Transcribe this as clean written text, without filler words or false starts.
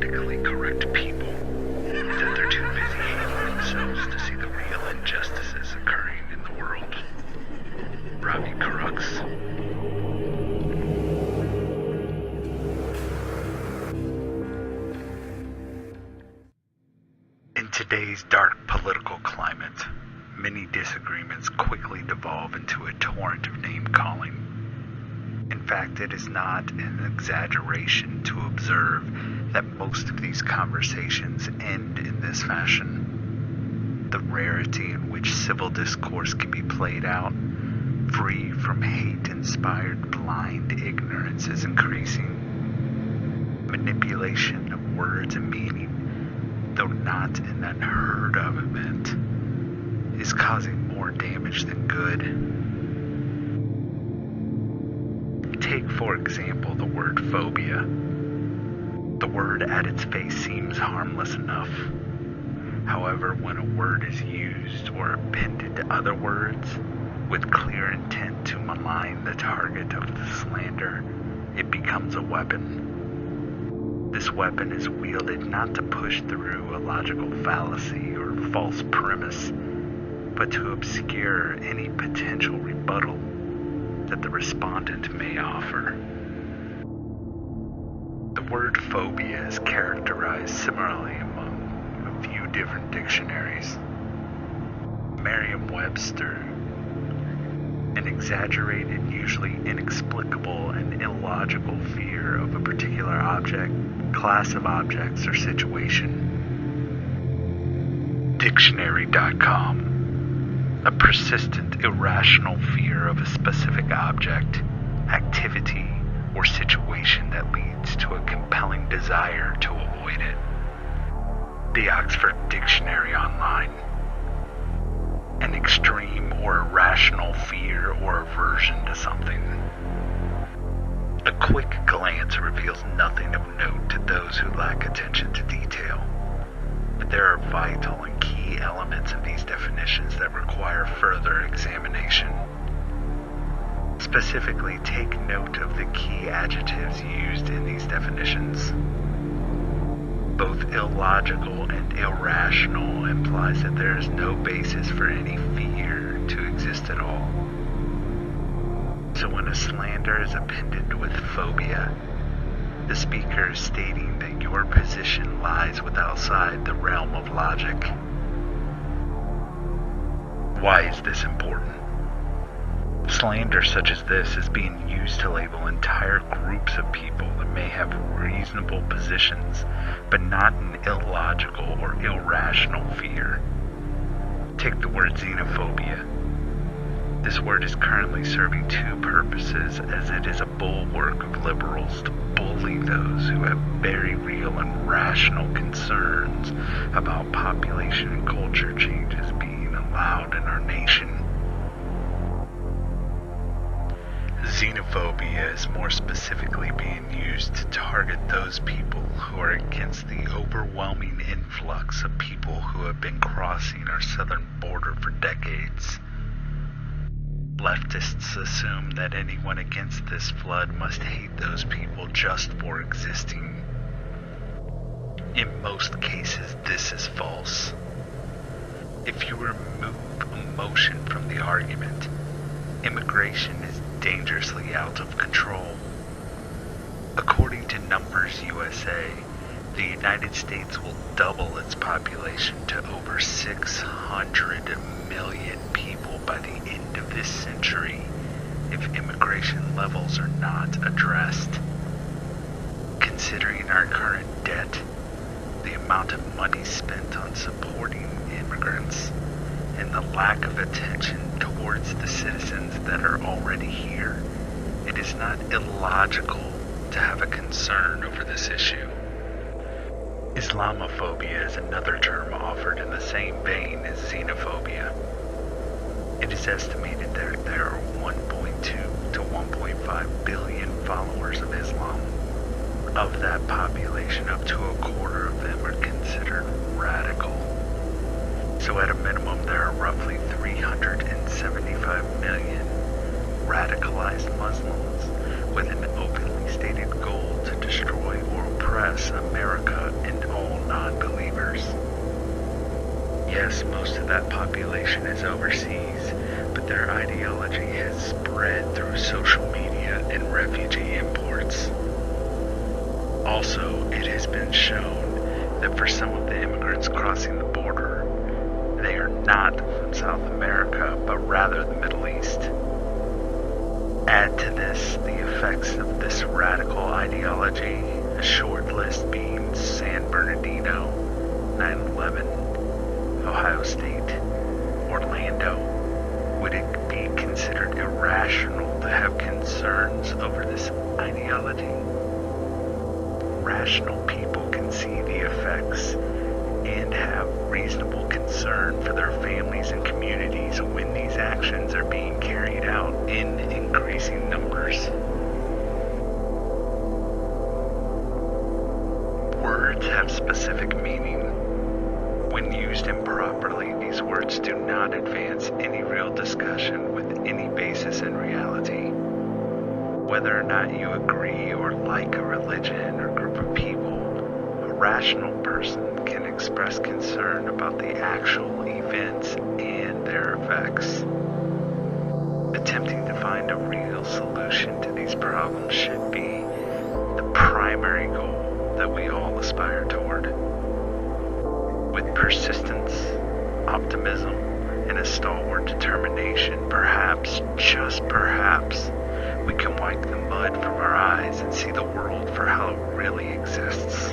politically correct people, that they're too busy hating themselves to see the real injustices occurring in the world. Ravi Crux. In today's dark political climate, many disagreements quickly devolve into a torrent of name-calling. In fact, it is not an exaggeration to observe that most of these conversations end in this fashion. The rarity in which civil discourse can be played out, free from hate-inspired blind ignorance, is increasing. Manipulation of words and meaning, though not an unheard-of event, is causing more damage than good. Take, for example, the word phobia. The word at its face seems harmless enough. However, when a word is used or appended to other words with clear intent to malign the target of the slander, it becomes a weapon. This weapon is wielded not to push through a logical fallacy or false premise, but to obscure any potential rebuttal that the respondent may offer. The word phobia is characterized similarly among a few different dictionaries. Merriam-Webster: an exaggerated, usually inexplicable and illogical fear of a particular object, class of objects, or situation. Dictionary.com: a persistent, irrational fear of a specific object, activity, or situation that leads to a compelling desire to avoid it. The Oxford Dictionary Online: an extreme or irrational fear or aversion to something. A quick glance reveals nothing of note to those who lack attention to detail, but there are vital and key elements of these definitions that require further examination. Specifically, take note of the key adjectives used in these definitions. Both illogical and irrational implies that there is no basis for any fear to exist at all. So when a slander is appended with phobia, the speaker is stating that your position lies outside the realm of logic. Why is this important? Slander such as this is being used to label entire groups of people that may have reasonable positions, but not an illogical or irrational fear. Take the word xenophobia. This word is currently serving two purposes, as it is a bulwark of liberals to bully those who have very real and rational concerns about population and culture changes being allowed in our nation. Xenophobia is more specifically being used to target those people who are against the overwhelming influx of people who have been crossing our southern border for decades. Leftists assume that anyone against this flood must hate those people just for existing. In most cases, this is false. If you remove emotion from the argument, immigration is dangerously out of control. According to Numbers USA, the United States will double its population to over 600 million people by the end of this century if immigration levels are not addressed. Considering our current debt, the amount of money spent on supporting immigrants, and the lack of attention towards the citizens that are already here, it is not illogical to have a concern over this issue. Islamophobia is another term offered in the same vein as xenophobia. It is estimated that there are 1.2 to 1.5 billion followers of Islam. Of that population, up to a quarter of them are considered radical. So at a minimum, there are roughly 375 million radicalized Muslims with an openly stated goal to destroy or oppress America immigrants overseas, but their ideology has spread through social media and refugee imports. Also, it has been shown that for some of the immigrants crossing the border, they are not from South America, but rather the Middle East. Add to this the effects of this radical ideology, a short list being San Bernardino, 9/11, Ohio State, Orlando. Would it be considered irrational to have concerns over this ideology? Rational people can see the effects and have reasonable concern for their families and communities when these actions are being carried out in increasing numbers. Words have specific meaning. When used improperly, these words do not advance any real discussion with any basis in reality. Whether or not you agree or like a religion or group of people, a rational person can express concern about the actual events and their effects. Attempting to find a real solution to these problems should be the primary goal that we all aspire toward. With persistence, optimism, and a stalwart determination, perhaps, just perhaps, we can wipe the mud from our eyes and see the world for how it really exists.